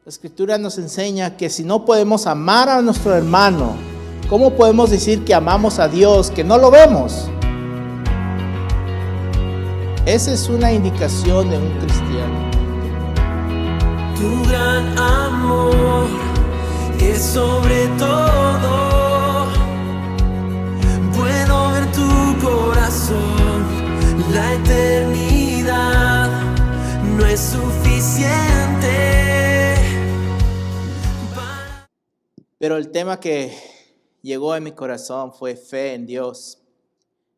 La Escritura nos enseña que si no podemos amar a nuestro hermano, ¿cómo podemos decir que amamos a Dios que no lo vemos? Esa es una indicación de un cristiano. Tu gran amor es sobre todo. Puedo ver tu corazón. La eternidad no es suficiente. Pero el tema que llegó a mi corazón fue fe en Dios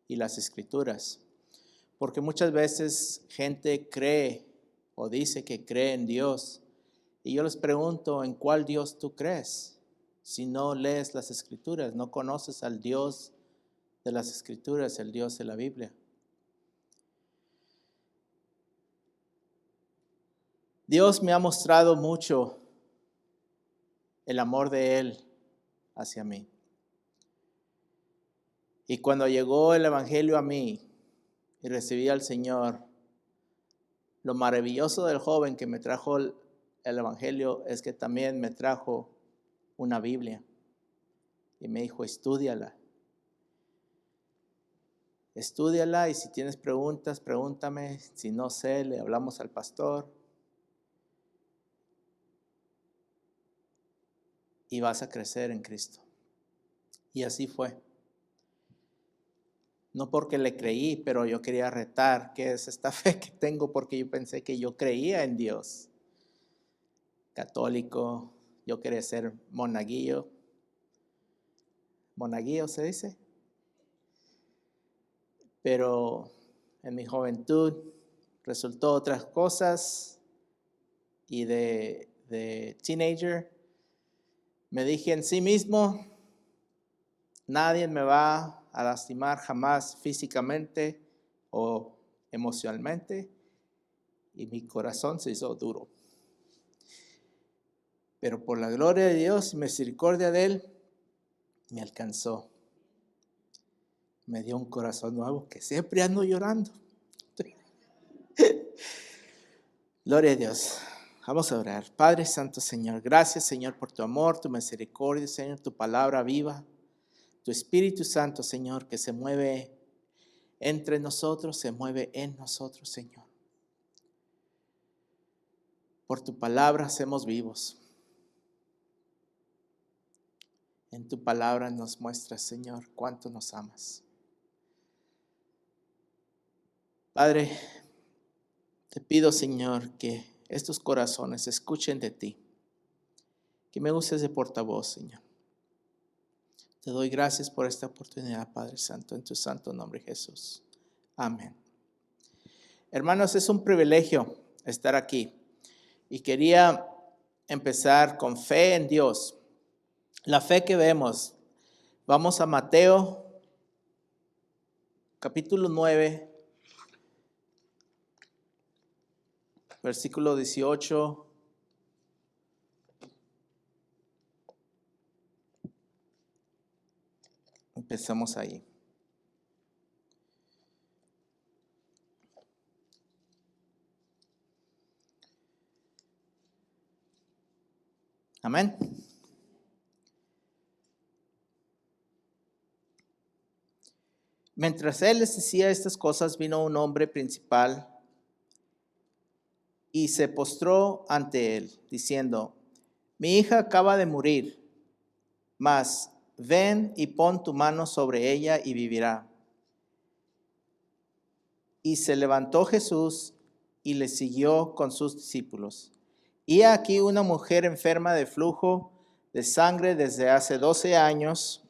y las Escrituras. Porque muchas veces gente cree o dice que cree en Dios. Y yo les pregunto, ¿en cuál Dios tú crees? Si no lees las Escrituras, no conoces al Dios de las Escrituras, el Dios de la Biblia. Dios me ha mostrado mucho el amor de Él hacia mí. Y cuando llegó el Evangelio a mí y recibí al Señor, lo maravilloso del joven que me trajo el Evangelio es que también me trajo una Biblia. Y me dijo, estúdiala. Estúdiala y si tienes preguntas, pregúntame. Si no sé, le hablamos al pastor. Y vas a crecer en Cristo. Y así fue. No porque le creí, pero yo quería retar qué es esta fe que tengo, porque yo pensé que yo creía en Dios. Católico, yo quería ser monaguillo. ¿Monaguillo se dice? Pero en mi juventud resultó otras cosas y de teenager me dije en sí mismo, nadie me va a lastimar jamás físicamente o emocionalmente, y mi corazón se hizo duro. Pero por la gloria de Dios y misericordia de Él, me alcanzó. Me dio un corazón nuevo que siempre ando llorando. Gloria a Dios. Vamos a orar. Padre Santo, Señor, gracias, Señor, por tu amor, tu misericordia, Señor, tu palabra viva, tu Espíritu Santo, Señor, que se mueve entre nosotros, se mueve en nosotros, Señor. Por tu palabra hacemos vivos. En tu palabra nos muestras, Señor, cuánto nos amas. Padre, te pido, Señor, que estos corazones escuchen de ti. Que me uses de portavoz, Señor. Te doy gracias por esta oportunidad, Padre Santo, en tu santo nombre, Jesús. Amén. Hermanos, es un privilegio estar aquí. Y quería empezar con fe en Dios. La fe que vemos. Vamos a Mateo, capítulo 9, versículo 18. Empezamos ahí. Amén. Mientras él les decía estas cosas, vino un hombre principal y se postró ante él, diciendo, mi hija acaba de morir, mas ven y pon tu mano sobre ella y vivirá. Y se levantó Jesús y le siguió con sus discípulos. Y aquí una mujer enferma de flujo de sangre desde hace 12 años,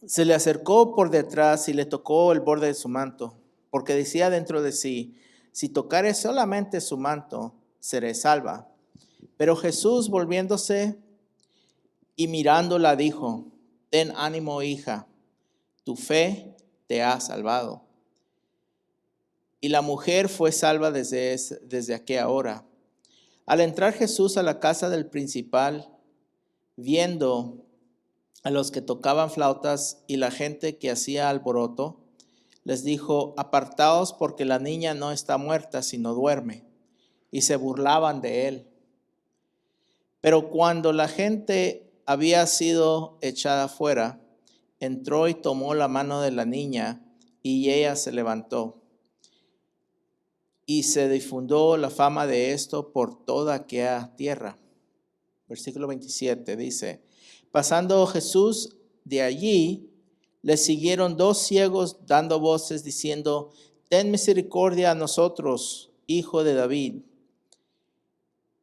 se le acercó por detrás y le tocó el borde de su manto, porque decía dentro de sí, si tocare solamente su manto, seré salva. Pero Jesús, volviéndose y mirándola, dijo, ten ánimo, hija, tu fe te ha salvado. Y la mujer fue salva desde aquella hora. Al entrar Jesús a la casa del principal, viendo a los que tocaban flautas y la gente que hacía alboroto, les dijo, apartaos porque la niña no está muerta, sino duerme. y se burlaban de él. Pero cuando la gente había sido echada fuera, entró y tomó la mano de la niña y ella se levantó. Y se difundió la fama de esto por toda aquella tierra. Versículo 27 dice, pasando Jesús de allí, le siguieron 2 ciegos dando voces diciendo, ten misericordia a nosotros, hijo de David.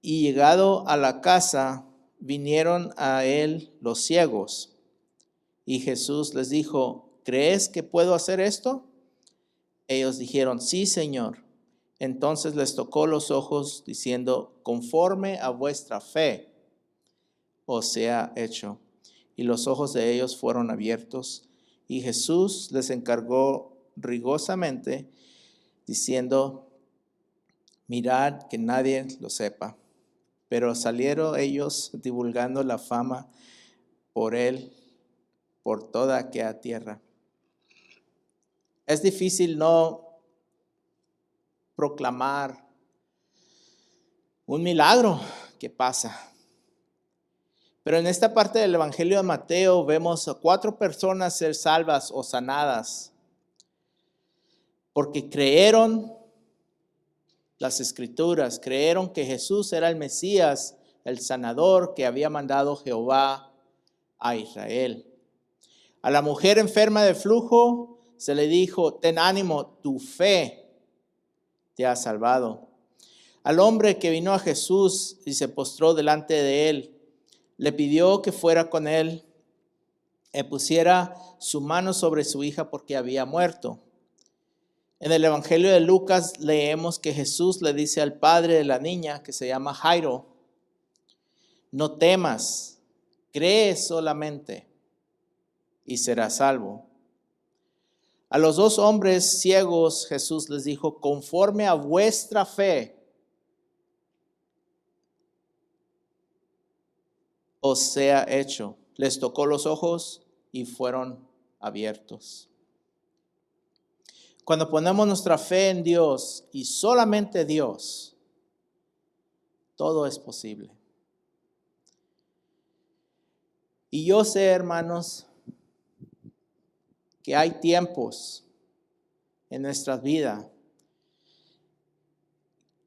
Y llegado a la casa, vinieron a él los ciegos. Y Jesús les dijo, ¿crees que puedo hacer esto? Ellos dijeron, sí, Señor. Entonces les tocó los ojos, diciendo, conforme a vuestra fe os sea hecho. Y los ojos de ellos fueron abiertos. Y Jesús les encargó rigurosamente, diciendo, mirad que nadie lo sepa. Pero salieron ellos divulgando la fama por él, por toda aquella tierra. Es difícil no proclamar un milagro que pasa. Pero en esta parte del Evangelio de Mateo vemos a 4 personas ser salvas o sanadas porque creyeron las Escrituras, creyeron que Jesús era el Mesías, el sanador que había mandado Jehová a Israel. A la mujer enferma de flujo se le dijo, ten ánimo, tu fe te ha salvado. Al hombre que vino a Jesús y se postró delante de él, le pidió que fuera con él y pusiera su mano sobre su hija porque había muerto. En el Evangelio de Lucas leemos que Jesús le dice al padre de la niña, que se llama Jairo, no temas, cree solamente y serás salvo. A los 2 hombres ciegos Jesús les dijo, conforme a vuestra fe os sea hecho. Les tocó los ojos y fueron abiertos. Cuando ponemos nuestra fe en Dios y solamente Dios, todo es posible. Y yo sé, hermanos, que hay tiempos en nuestra vida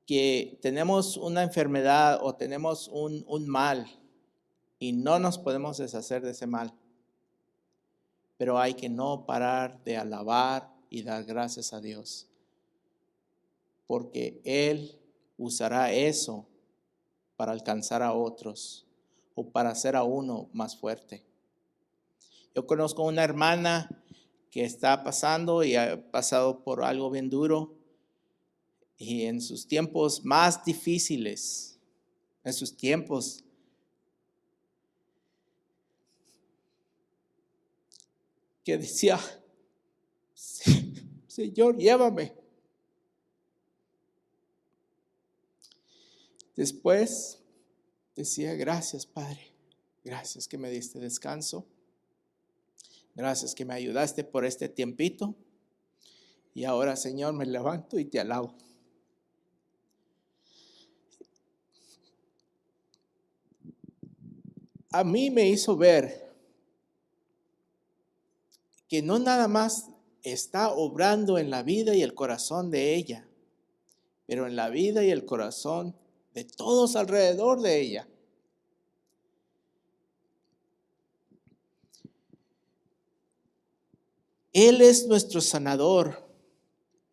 que tenemos una enfermedad o tenemos un mal y no nos podemos deshacer de ese mal. Pero hay que no parar de alabar y dar gracias a Dios, porque Él usará eso para alcanzar a otros o para hacer a uno más fuerte. Yo conozco una hermana que está pasando y ha pasado por algo bien duro, y en sus tiempos más difíciles, en sus tiempos que decía, Señor, llévame. Después decía, gracias, Padre. Gracias que me diste descanso. Gracias que me ayudaste por este tiempito. Y ahora, Señor, me levanto y te alabo. A mí me hizo ver que no nada más está obrando en la vida y el corazón de ella, pero en la vida y el corazón de todos alrededor de ella. Él es nuestro sanador,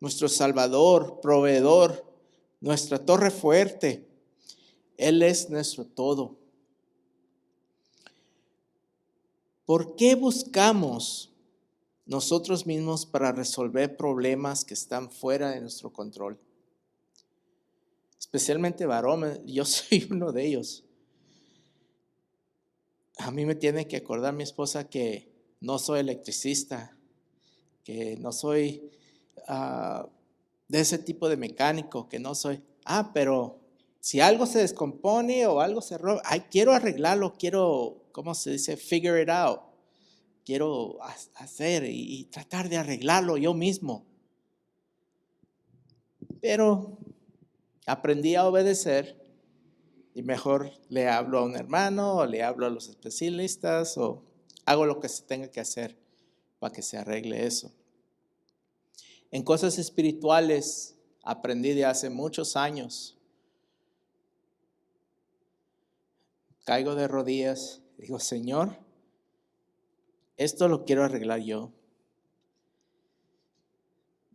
nuestro salvador, proveedor, nuestra torre fuerte. Él es nuestro todo. ¿Por qué buscamos nosotros mismos para resolver problemas que están fuera de nuestro control? Especialmente varones, yo soy uno de ellos. A mí me tiene que acordar mi esposa que no soy electricista, que no soy de ese tipo de mecánico, que no soy, pero si algo se descompone o algo se roba, quiero arreglarlo, quiero, ¿cómo se dice? Figure it out. Quiero hacer y tratar de arreglarlo yo mismo. Pero aprendí a obedecer y mejor le hablo a un hermano o le hablo a los especialistas o hago lo que se tenga que hacer para que se arregle eso. En cosas espirituales aprendí de hace muchos años. Caigo de rodillas, digo, Señor, esto lo quiero arreglar yo.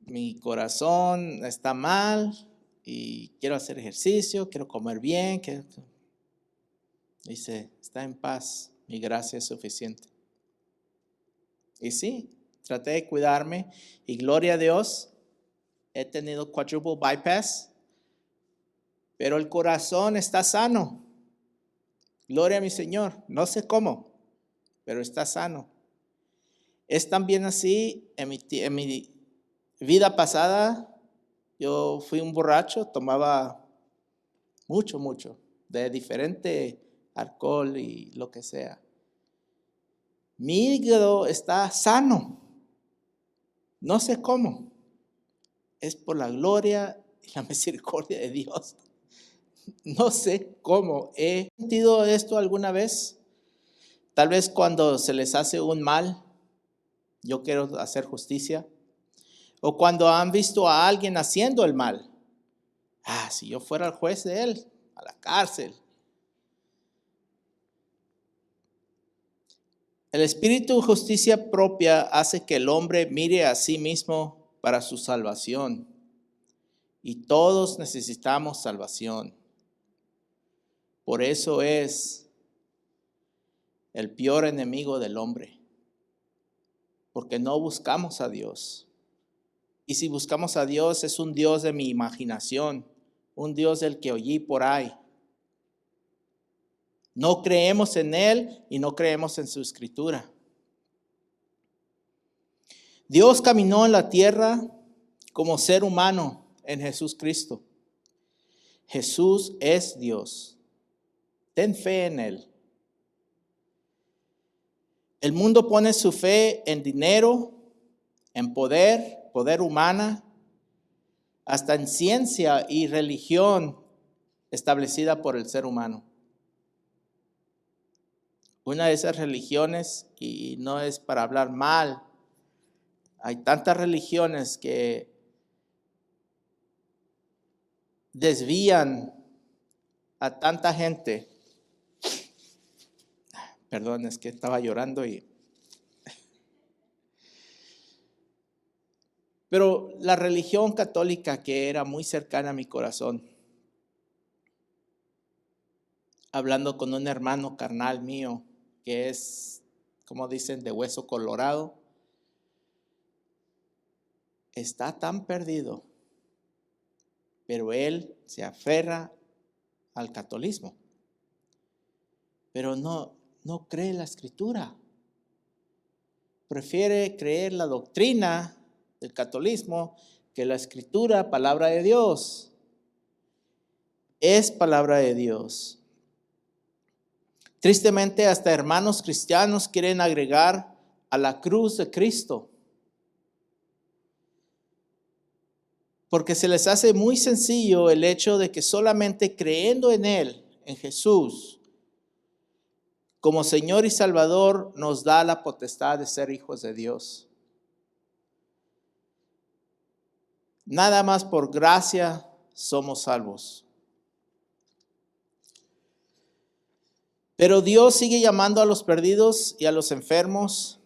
Mi corazón está mal y quiero hacer ejercicio, quiero comer bien. Dice, está en paz, mi gracia es suficiente. Y sí, traté de cuidarme y gloria a Dios, he tenido quadruple bypass, pero el corazón está sano. Gloria a mi Señor, no sé cómo, pero está sano. Es también así en mi vida pasada. Yo fui un borracho, tomaba mucho, de diferente alcohol y lo que sea. Mi hígado está sano. No sé cómo. Es por la gloria y la misericordia de Dios. No sé cómo. ¿He sentido esto alguna vez? Tal vez cuando se les hace un mal, yo quiero hacer justicia. O cuando han visto a alguien haciendo el mal. Si yo fuera el juez de él, a la cárcel. El espíritu de justicia propia hace que el hombre mire a sí mismo para su salvación. Y todos necesitamos salvación. Por eso es el peor enemigo del hombre. Porque no buscamos a Dios. Y si buscamos a Dios, es un Dios de mi imaginación, un Dios del que oí por ahí. No creemos en Él y no creemos en su escritura. Dios caminó en la tierra como ser humano en Jesús Cristo. Jesús es Dios. Ten fe en Él. El mundo pone su fe en dinero, en poder humana, hasta en ciencia y religión establecida por el ser humano. Una de esas religiones, y no es para hablar mal, hay tantas religiones que desvían a tanta gente. Perdón, es que estaba llorando Pero la religión católica, que era muy cercana a mi corazón, hablando con un hermano carnal mío, que es, como dicen, de hueso colorado, está tan perdido, pero él se aferra al catolicismo, pero no cree la escritura. Prefiere creer la doctrina del catolicismo que la escritura, palabra de Dios. Es palabra de Dios. Tristemente, hasta hermanos cristianos quieren agregar a la cruz de Cristo, porque se les hace muy sencillo el hecho de que solamente creyendo en Él, en Jesús, como Señor y Salvador, nos da la potestad de ser hijos de Dios. Nada más por gracia somos salvos. Pero Dios sigue llamando a los perdidos y a los enfermos,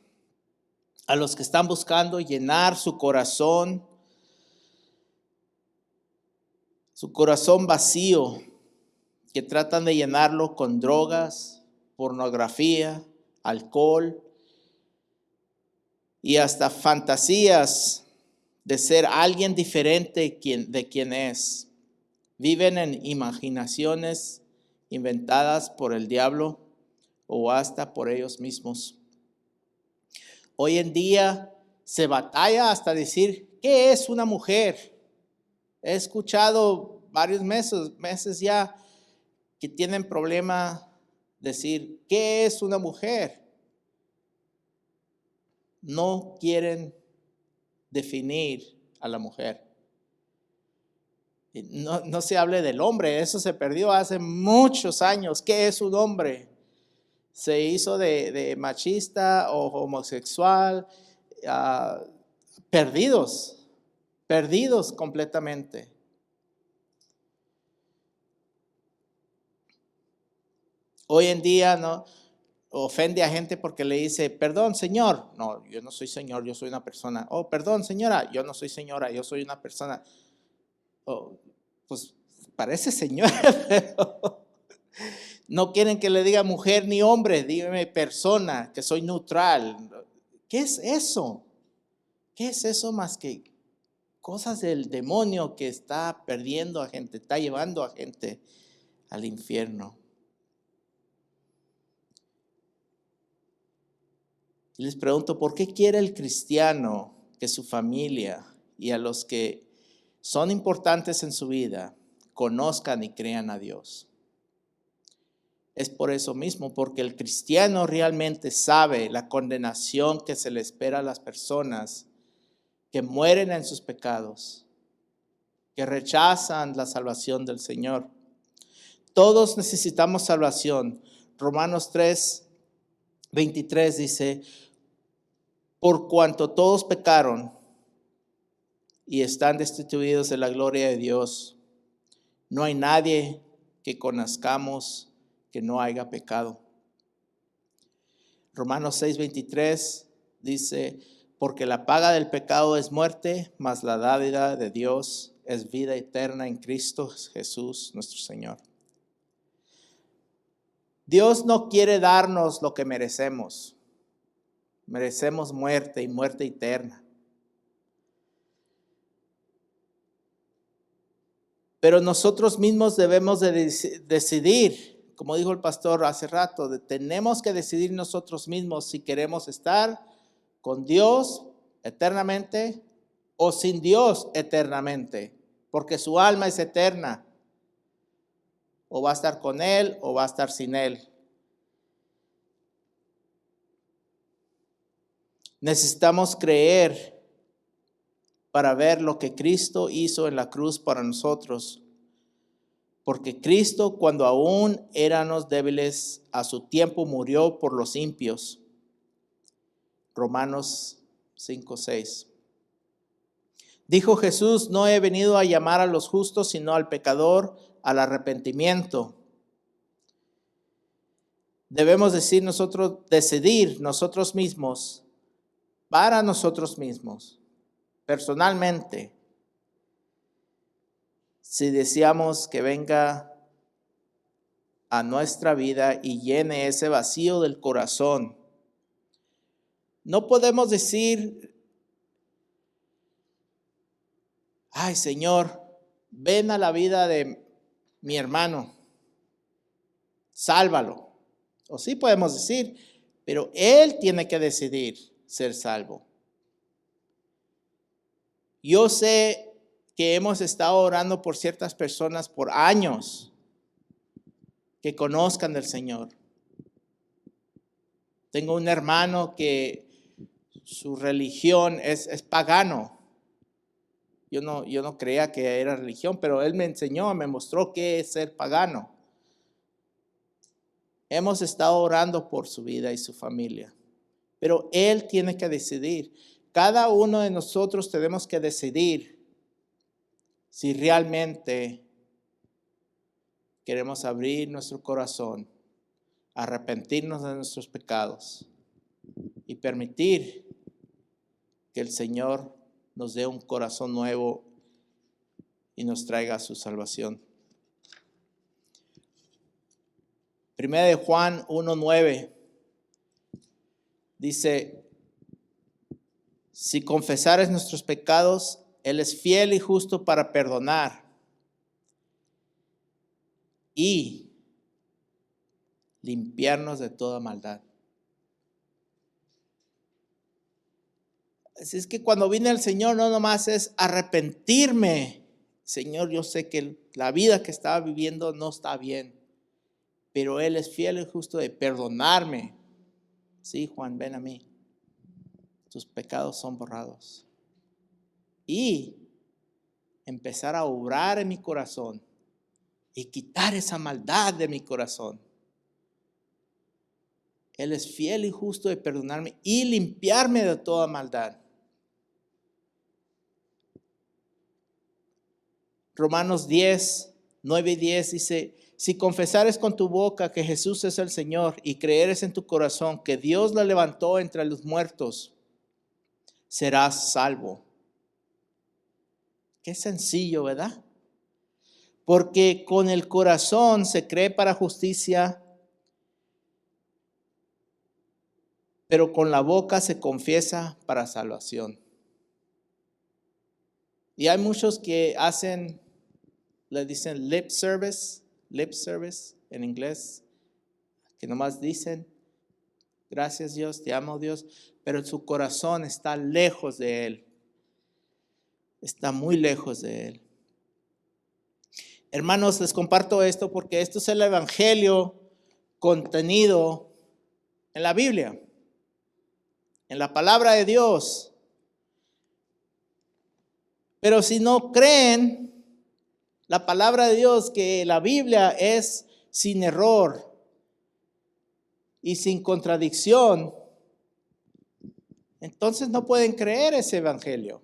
a los que están buscando llenar su corazón vacío, que tratan de llenarlo con drogas, pornografía, alcohol y hasta fantasías de ser alguien diferente de quien es. Viven en imaginaciones inventadas por el diablo o hasta por ellos mismos. Hoy en día se batalla hasta decir, ¿qué es una mujer? He escuchado varios meses ya que tienen problema decir, ¿qué es una mujer? No quieren definir a la mujer. No se hable del hombre, eso se perdió hace muchos años. ¿Qué es un hombre? Se hizo de machista o homosexual, perdidos completamente. Hoy en día no ofende a gente porque le dice, perdón, señor. No, yo no soy señor, yo soy una persona. Oh, perdón, señora. Yo no soy señora, yo soy una persona. Oh, pues parece señora, pero no quieren que le diga mujer ni hombre, dígame persona, que soy neutral. ¿Qué es eso? ¿Qué es eso más que cosas del demonio que está perdiendo a gente, está llevando a gente al infierno? Les pregunto, ¿por qué quiere el cristiano que su familia y a los que son importantes en su vida conozcan y crean a Dios? Es por eso mismo, porque el cristiano realmente sabe la condenación que se le espera a las personas que mueren en sus pecados, que rechazan la salvación del Señor. Todos necesitamos salvación. Romanos 3:23 dice, por cuanto todos pecaron y están destituidos de la gloria de Dios, no hay nadie que conozcamos que no haya pecado. Romanos 6:23 dice, porque la paga del pecado es muerte, mas la dádiva de Dios es vida eterna en Cristo Jesús nuestro Señor. Dios no quiere darnos lo que merecemos. Merecemos muerte y muerte eterna. Pero nosotros mismos debemos de decidir, como dijo el pastor hace rato, tenemos que decidir nosotros mismos si queremos estar con Dios eternamente o sin Dios eternamente, porque su alma es eterna. O va a estar con Él o va a estar sin Él. Necesitamos creer para ver lo que Cristo hizo en la cruz para nosotros. Porque Cristo, cuando aún éramos débiles, a su tiempo murió por los impíos. Romanos 5:6. Dijo Jesús, no he venido a llamar a los justos, sino al pecador al arrepentimiento. Debemos decidir nosotros mismos, para nosotros mismos, personalmente, si deseamos que venga a nuestra vida y llene ese vacío del corazón. No podemos decir, ay Señor, ven a la vida de mi hermano, sálvalo. O sí podemos decir, pero él tiene que decidir ser salvo. Yo sé que hemos estado orando por ciertas personas por años que conozcan del Señor. Tengo un hermano que su religión es pagano. Yo no creía que era religión, pero él me enseñó, me mostró qué es ser pagano. Hemos estado orando por su vida y su familia, pero él tiene que decidir. Cada uno de nosotros tenemos que decidir si realmente queremos abrir nuestro corazón, arrepentirnos de nuestros pecados y permitir que el Señor nos dé un corazón nuevo y nos traiga su salvación. Primera de Juan 1:9 dice, si confesares nuestros pecados, Él es fiel y justo para perdonar y limpiarnos de toda maldad. Así es que cuando viene el Señor no nomás es arrepentirme. Señor, yo sé que la vida que estaba viviendo no está bien, pero Él es fiel y justo de perdonarme. Sí, Juan, ven a mí. Tus pecados son borrados. Y empezar a obrar en mi corazón y quitar esa maldad de mi corazón. Él es fiel y justo de perdonarme y limpiarme de toda maldad. Romanos 10, 9 y 10 dice, si confesares con tu boca que Jesús es el Señor y creeres en tu corazón que Dios lo levantó entre los muertos, serás salvo. Qué sencillo, ¿verdad? Porque con el corazón se cree para justicia, pero con la boca se confiesa para salvación. Y hay muchos que le dicen lip service en inglés, que nomás dicen, gracias Dios, te amo Dios, pero su corazón está lejos de Él. Está muy lejos de Él. Hermanos, les comparto esto porque esto es el evangelio contenido en la Biblia, en la palabra de Dios. Pero si no creen la palabra de Dios, que la Biblia es sin error y sin contradicción, entonces no pueden creer ese evangelio.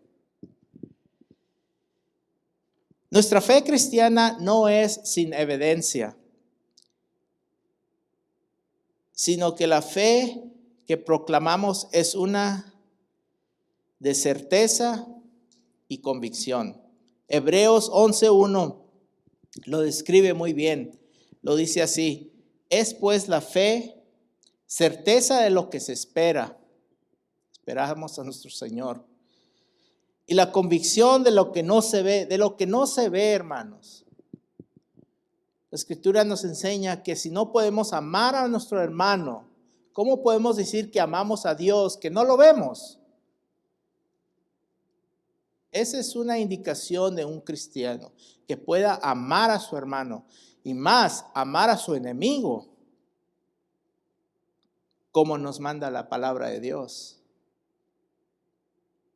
Nuestra fe cristiana no es sin evidencia, sino que la fe que proclamamos es una de certeza y convicción. Hebreos 11:1 lo describe muy bien. Lo dice así: es pues la fe certeza de lo que se espera. Esperamos a nuestro Señor. Y la convicción de lo que no se ve, hermanos. La Escritura nos enseña que si no podemos amar a nuestro hermano, ¿cómo podemos decir que amamos a Dios que no lo vemos? Esa es una indicación de un cristiano, que pueda amar a su hermano y más amar a su enemigo, como nos manda la palabra de Dios.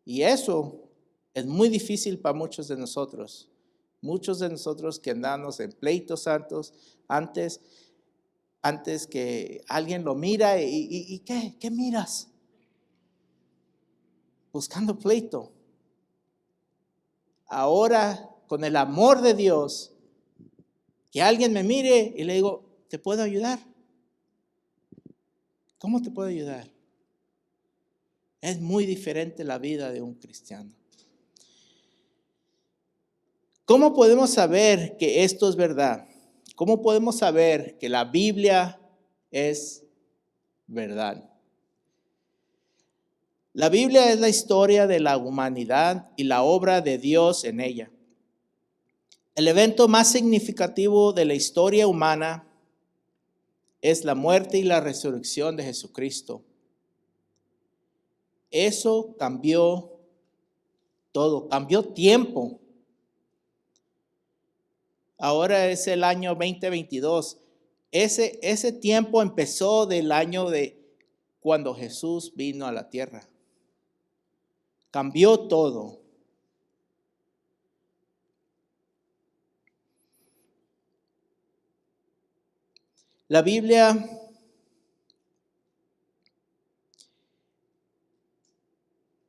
Y eso es muy difícil para muchos de nosotros. Muchos de nosotros que andamos en pleitos santos, antes que alguien lo mira y ¿qué miras? Buscando pleito. Ahora, con el amor de Dios, que alguien me mire y le digo, ¿te puedo ayudar? ¿Cómo te puedo ayudar? Es muy diferente la vida de un cristiano. ¿Cómo podemos saber que esto es verdad? ¿Cómo podemos saber que la Biblia es verdad? La Biblia es la historia de la humanidad y la obra de Dios en ella. El evento más significativo de la historia humana es la muerte y la resurrección de Jesucristo. Eso cambió todo, cambió tiempo. Ahora es el año 2022. Ese tiempo empezó del año de cuando Jesús vino a la tierra. Cambió todo. La Biblia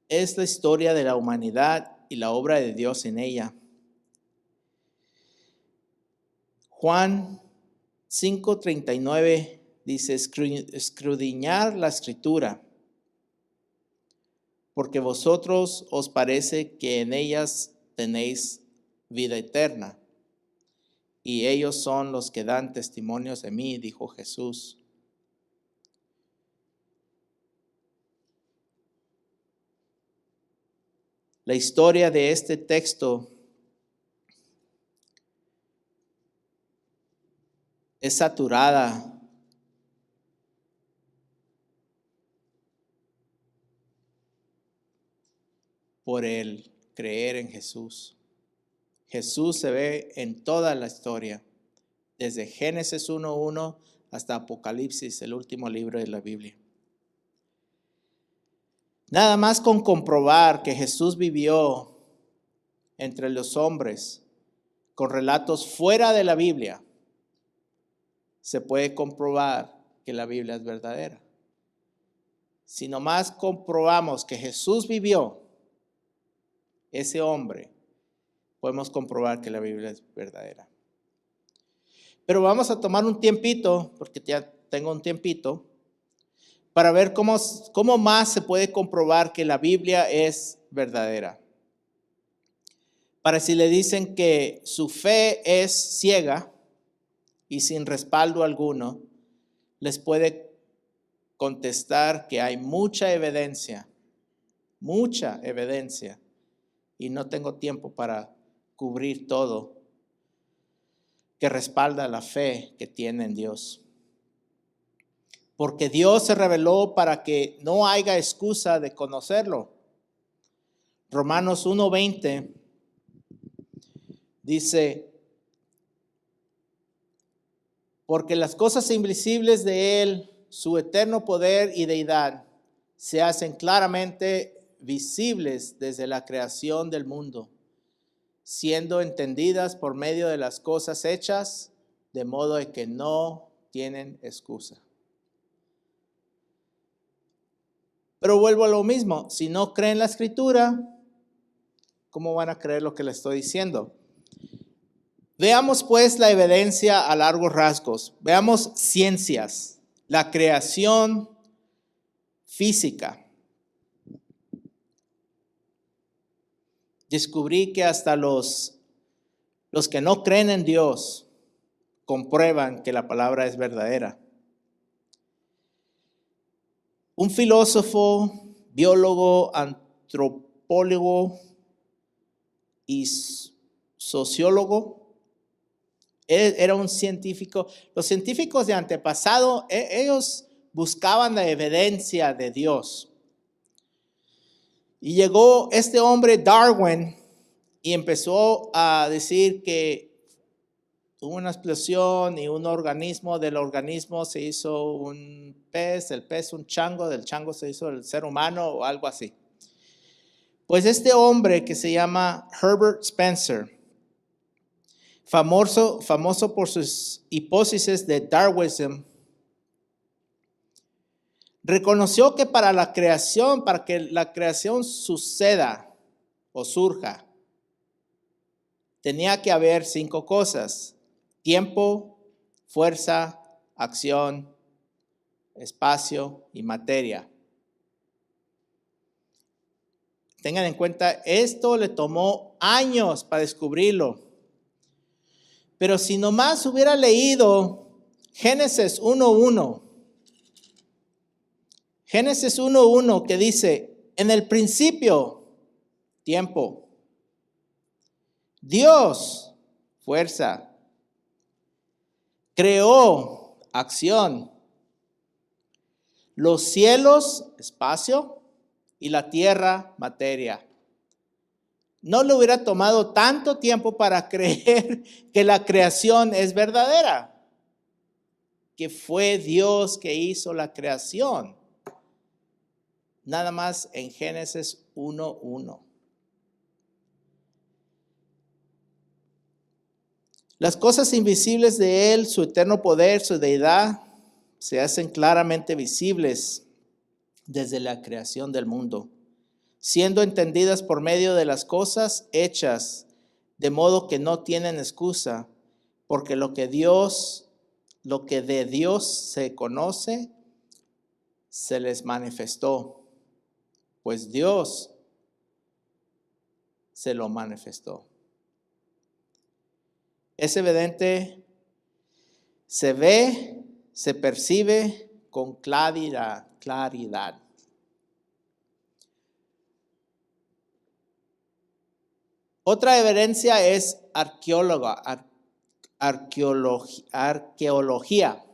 es la historia de la humanidad y la obra de Dios en ella. Juan 5:39 dice, escudriñar la escritura, porque vosotros os parece que en ellas tenéis vida eterna, y ellos son los que dan testimonios de mí, dijo Jesús. La historia de este texto es saturada por el creer en Jesús. Jesús se ve en toda la historia, desde Génesis 1:1 hasta Apocalipsis, el último libro de la Biblia. Nada más con comprobar que Jesús vivió entre los hombres con relatos fuera de la Biblia, se puede comprobar que la Biblia es verdadera. Si nomás comprobamos que Jesús vivió, ese hombre, podemos comprobar que la Biblia es verdadera. Pero vamos a tomar un tiempito, porque ya tengo un tiempito, para ver cómo más se puede comprobar que la Biblia es verdadera. Para si le dicen que su fe es ciega y sin respaldo alguno, les puede contestar que hay mucha evidencia, y no tengo tiempo para cubrir todo, que respalda la fe que tiene en Dios. Porque Dios se reveló para que no haya excusa de conocerlo. Romanos 1:20 dice, porque las cosas invisibles de Él, su eterno poder y deidad, se hacen claramente visibles desde la creación del mundo, siendo entendidas por medio de las cosas hechas, de modo de que no tienen excusa. Pero vuelvo a lo mismo, si no creen la Escritura, ¿cómo van a creer lo que les estoy diciendo? Veamos pues la evidencia a largos rasgos. Veamos ciencias, la creación física. Descubrí que hasta los que no creen en Dios comprueban que la palabra es verdadera. Un filósofo, biólogo, antropólogo y sociólogo era un científico. Los científicos de antepasado, ellos buscaban la evidencia de Dios. Y llegó este hombre Darwin y empezó a decir que hubo una explosión y un organismo, del organismo se hizo un pez, el pez un chango, del chango se hizo el ser humano o algo así. Pues este hombre que se llama Herbert Spencer, famoso por sus hipótesis de Darwinismo, reconoció que para que la creación suceda o surja, tenía que haber 5 cosas: tiempo, fuerza, acción, espacio y materia. Tengan en cuenta, esto le tomó años para descubrirlo. Pero si nomás hubiera leído Génesis 1:1, Génesis 1:1 que dice, en el principio, tiempo. Dios, fuerza. Creó, acción. Los cielos, espacio, y la tierra, materia. No le hubiera tomado tanto tiempo para creer que la creación es verdadera, que fue Dios que hizo la creación. Nada más en Génesis 1:1. Las cosas invisibles de Él, su eterno poder, su deidad, se hacen claramente visibles desde la creación del mundo, siendo entendidas por medio de las cosas hechas, de modo que no tienen excusa, porque lo que de Dios se conoce, se les manifestó, pues Dios se lo manifestó. Es evidente, se ve, se percibe con claridad. Otra evidencia es arqueología.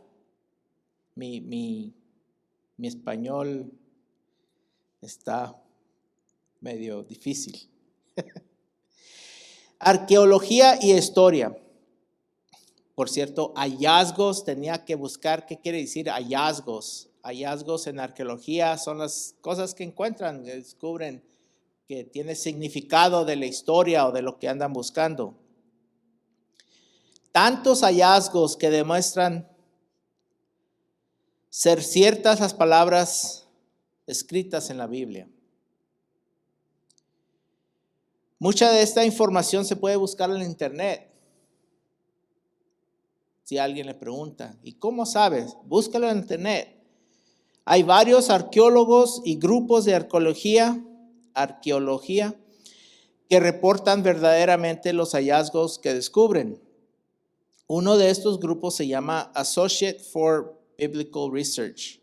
Mi español está medio difícil. Arqueología y historia. Por cierto, hallazgos, tenía que buscar qué quiere decir hallazgos. Hallazgos en arqueología son las cosas que encuentran, que descubren que tiene significado de la historia o de lo que andan buscando. Tantos hallazgos que demuestran ser ciertas las palabras escritas en la Biblia. Mucha de esta información se puede buscar en internet. Si alguien le pregunta, ¿y cómo sabes? Búscalo en internet. Hay varios arqueólogos y grupos de arqueología que reportan verdaderamente los hallazgos que descubren. Uno de estos grupos se llama Associate for Biblical Research.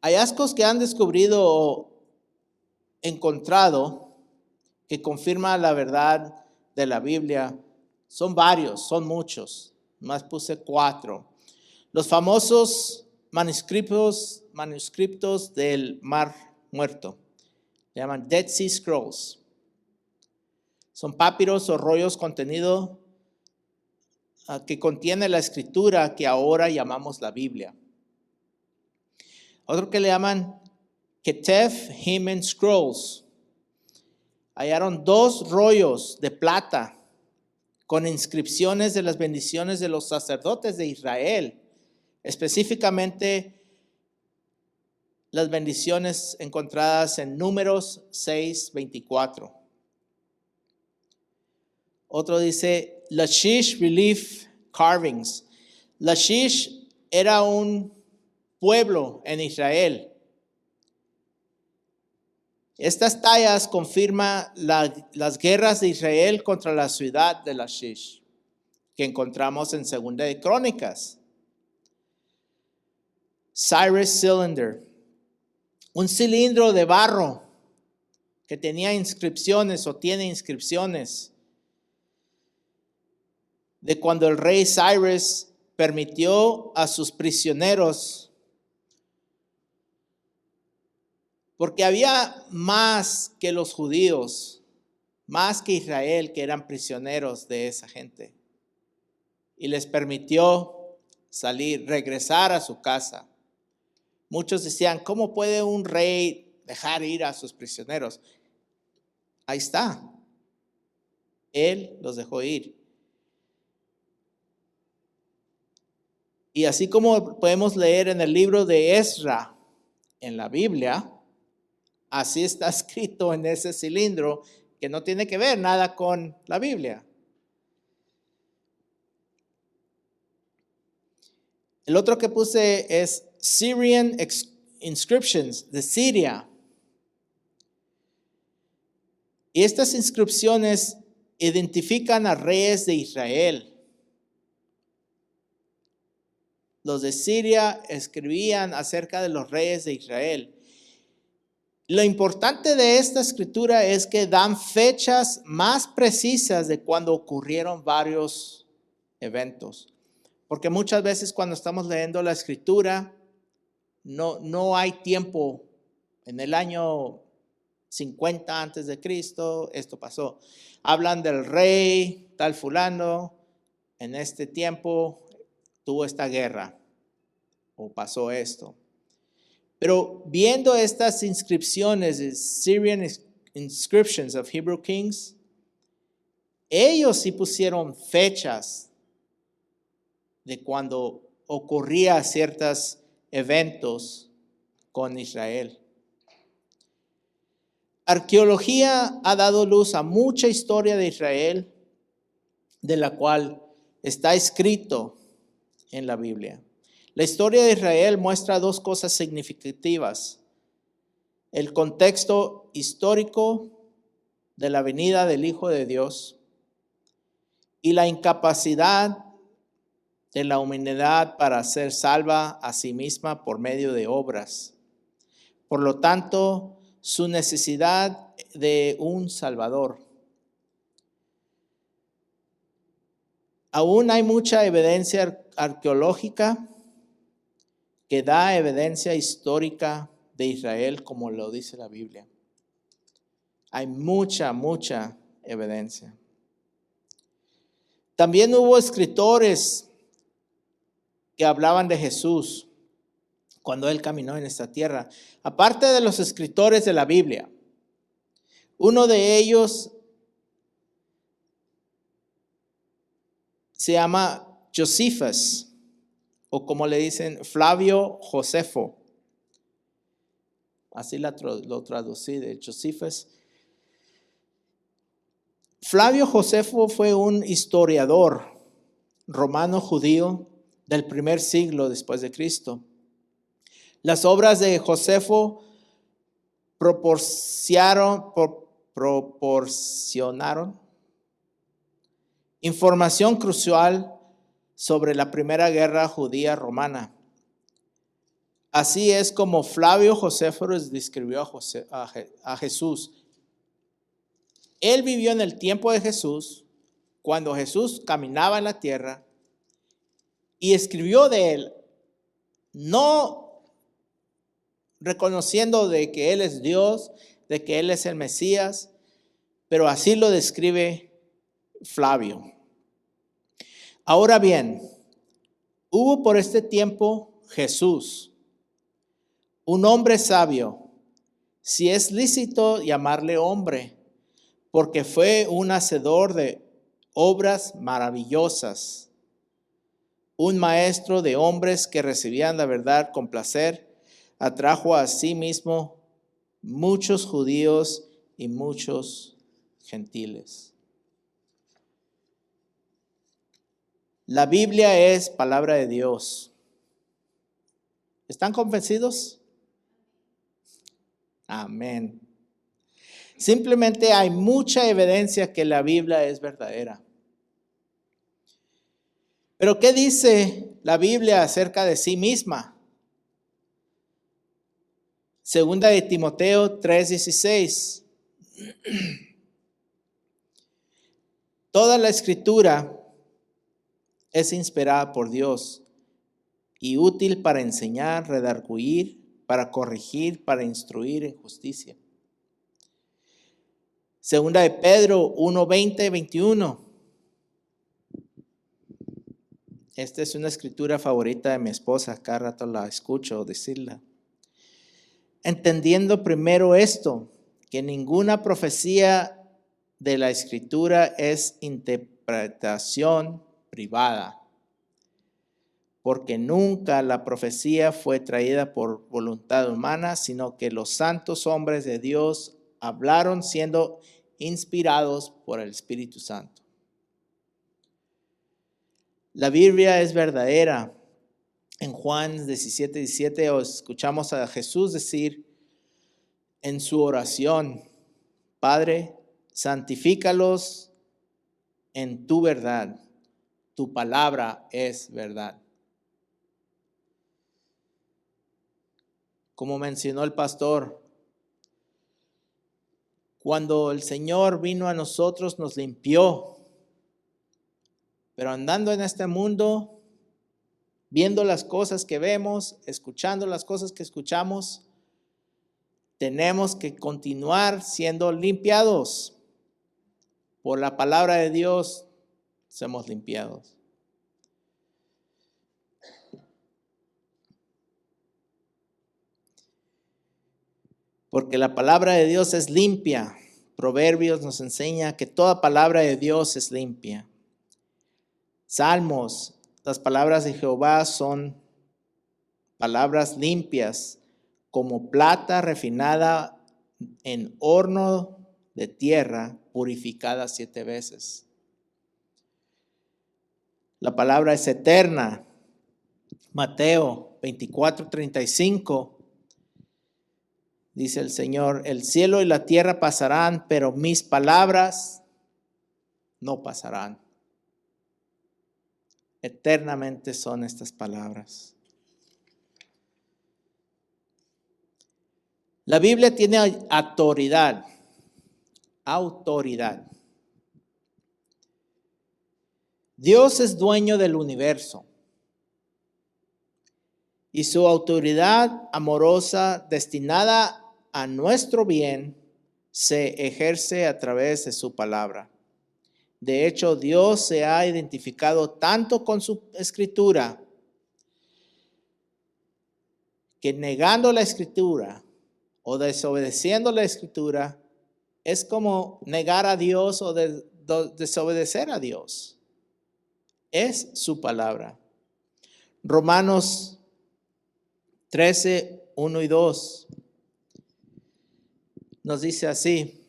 Hallazgos que han descubrido o encontrado que confirman la verdad de la Biblia son varios, son muchos. Más puse 4. Los famosos manuscritos del Mar Muerto. Se llaman Dead Sea Scrolls. Son papiros o rollos contenidos que contiene la escritura que ahora llamamos la Biblia. Otro que le llaman Ketef Heman Scrolls. Hallaron 2 rollos de plata con inscripciones de las bendiciones de los sacerdotes de Israel. Específicamente las bendiciones encontradas en Números 6:24. Otro dice Lachish Relief Carvings. Lachish era un pueblo en Israel. Estas tallas confirman las guerras de Israel contra la ciudad de Lachish, que encontramos en Segunda de Crónicas. Cyrus Cylinder, un cilindro de barro que tenía inscripciones o tiene inscripciones de cuando el rey Cyrus permitió a sus prisioneros, porque había más que los judíos, más que Israel, que eran prisioneros de esa gente, y les permitió salir, regresar a su casa. Muchos decían, ¿cómo puede un rey dejar ir a sus prisioneros? Ahí está. Él los dejó ir. Y así como podemos leer en el libro de Ezra, en la Biblia, así está escrito en ese cilindro que no tiene que ver nada con la Biblia. El otro que puse es Syrian Inscriptions de Siria. Y estas inscripciones identifican a reyes de Israel. Los de Siria escribían acerca de los reyes de Israel. Lo importante de esta escritura es que dan fechas más precisas de cuando ocurrieron varios eventos. Porque muchas veces cuando estamos leyendo la escritura, no hay tiempo. En el año 50 antes de Cristo, esto pasó. Hablan del rey, tal fulano, en este tiempo tuvo esta guerra o pasó esto. Pero viendo estas inscripciones de Syrian Inscriptions of Hebrew Kings, ellos sí pusieron fechas de cuando ocurría ciertos eventos con Israel. Arqueología ha dado luz a mucha historia de Israel, de la cual está escrito en la Biblia. La historia de Israel muestra 2 cosas significativas: el contexto histórico de la venida del Hijo de Dios y la incapacidad de la humanidad para ser salva a sí misma por medio de obras. Por lo tanto, su necesidad de un Salvador. Aún hay mucha evidencia arqueológica que da evidencia histórica de Israel, como lo dice la Biblia. Hay mucha evidencia. También hubo escritores que hablaban de Jesús, cuando Él caminó en esta tierra. Aparte de los escritores de la Biblia, uno de ellos se llama Josephus, o como le dicen, Flavio Josefo. Así lo traducí de Josephus. Flavio Josefo fue un historiador romano judío del primer siglo después de Cristo. Las obras de Josefo proporcionaron información crucial sobre la primera guerra judía romana. Así es como Flavio Josefo describió a Jesús. Él vivió en el tiempo de Jesús, cuando Jesús caminaba en la tierra, y escribió de él, no reconociendo de que Él es Dios, de que Él es el Mesías, pero así lo describe Flavio. Ahora bien, hubo por este tiempo Jesús, un hombre sabio, si es lícito llamarle hombre, porque fue un hacedor de obras maravillosas, un maestro de hombres que recibían la verdad con placer, atrajo a sí mismo muchos judíos y muchos gentiles. La Biblia es palabra de Dios. ¿Están convencidos? Amén. Simplemente hay mucha evidencia que la Biblia es verdadera. Pero ¿qué dice la Biblia acerca de sí misma? Segunda de Timoteo 3:16. Toda la escritura es inspirada por Dios y útil para enseñar, redarguir, para corregir, para instruir en justicia. Segunda de Pedro 1:20-21. Esta es una escritura favorita de mi esposa, cada rato la escucho decirla. Entendiendo primero esto, que ninguna profecía de la escritura es interpretación privada, porque nunca la profecía fue traída por voluntad humana, sino que los santos hombres de Dios hablaron siendo inspirados por el Espíritu Santo. La Biblia es verdadera. En Juan 17:17 escuchamos a Jesús decir en su oración, Padre, santifícalos en tu verdad. Tu palabra es verdad. Como mencionó el pastor, cuando el Señor vino a nosotros nos limpió, pero andando en este mundo, viendo las cosas que vemos, escuchando las cosas que escuchamos, tenemos que continuar siendo limpiados. Por la palabra de Dios somos limpiados. Porque la palabra de Dios es limpia. Proverbios nos enseña que toda palabra de Dios es limpia. Salmos, las palabras de Jehová son palabras limpias, como plata refinada en horno de tierra, purificada 7 veces. La palabra es eterna. Mateo 24:35. Dice el Señor, el cielo y la tierra pasarán, pero mis palabras no pasarán. Eternamente son estas palabras. La Biblia tiene autoridad. Autoridad. Dios es dueño del universo. Y su autoridad amorosa destinada a nuestro bien se ejerce a través de su palabra. De hecho, Dios se ha identificado tanto con su escritura que negando la escritura o desobedeciendo la escritura es como negar a Dios o desobedecer a Dios. Es su palabra. Romanos 13, 1 y 2 nos dice así: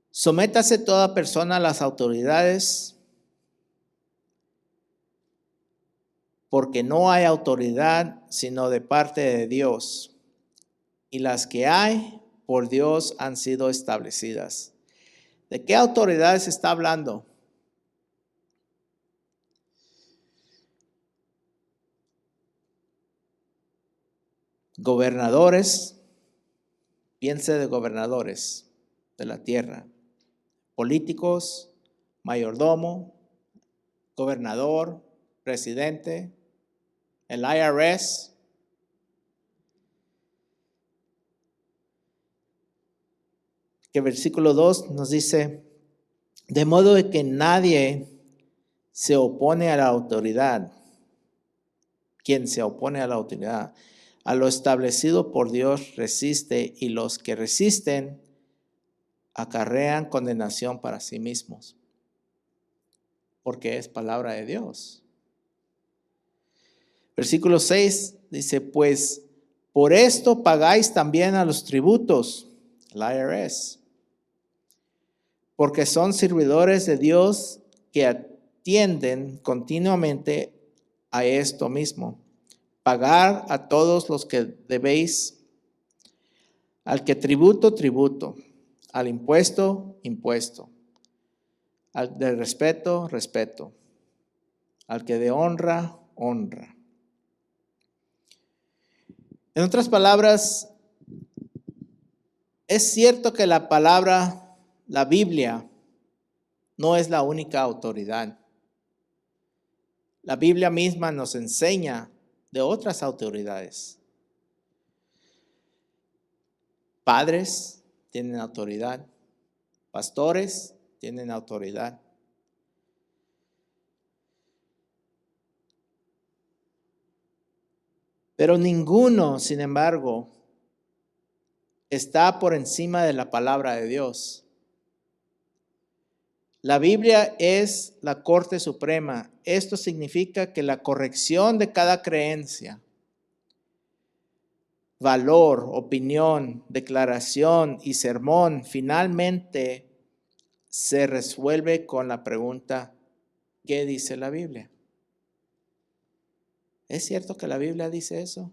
sométase toda persona a las autoridades, porque no hay autoridad sino de parte de Dios, y las que hay por Dios han sido establecidas. ¿De qué autoridades está hablando? Gobernadores, piense de gobernadores de la tierra, políticos, mayordomo, gobernador, presidente, el IRS. Que versículo 2 nos dice: de modo de que nadie se opone a la autoridad. Quien se opone a la autoridad, a lo establecido por Dios resiste, y los que resisten acarrean condenación para sí mismos, porque es palabra de Dios. Versículo 6 dice: pues por esto pagáis también a los tributos, el IRS, porque son servidores de Dios que atienden continuamente a esto mismo: pagar a todos los que debéis, al que tributo, tributo, al impuesto, impuesto, al de respeto, respeto, al que de honra, honra. En otras palabras, es cierto que la palabra, la Biblia, no es la única autoridad. La Biblia misma nos enseña de otras autoridades. Padres tienen autoridad, pastores tienen autoridad. Pero ninguno, sin embargo, está por encima de la palabra de Dios. La Biblia es la Corte Suprema. Esto significa que la corrección de cada creencia, valor, opinión, declaración y sermón finalmente se resuelve con la pregunta: ¿qué dice la Biblia? ¿Es cierto que la Biblia dice eso?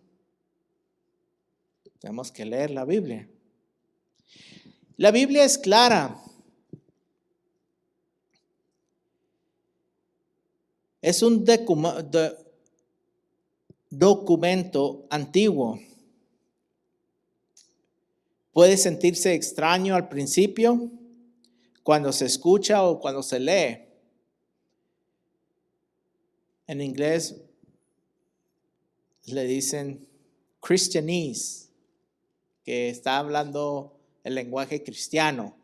Tenemos que leer la Biblia. La Biblia es clara. Es un documento antiguo. Puede sentirse extraño al principio cuando se escucha o cuando se lee. En inglés le dicen Christianese, que está hablando el lenguaje cristiano,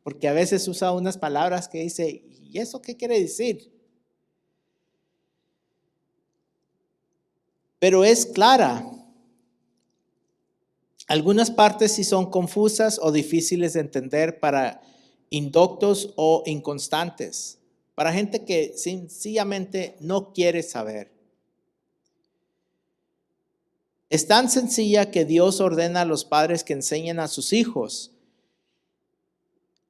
porque a veces usa unas palabras que dice: ¿y eso qué quiere decir? Pero es clara. Algunas partes sí son confusas o difíciles de entender para indoctos o inconstantes, para gente que sencillamente no quiere saber. Es tan sencilla que Dios ordena a los padres que enseñen a sus hijos.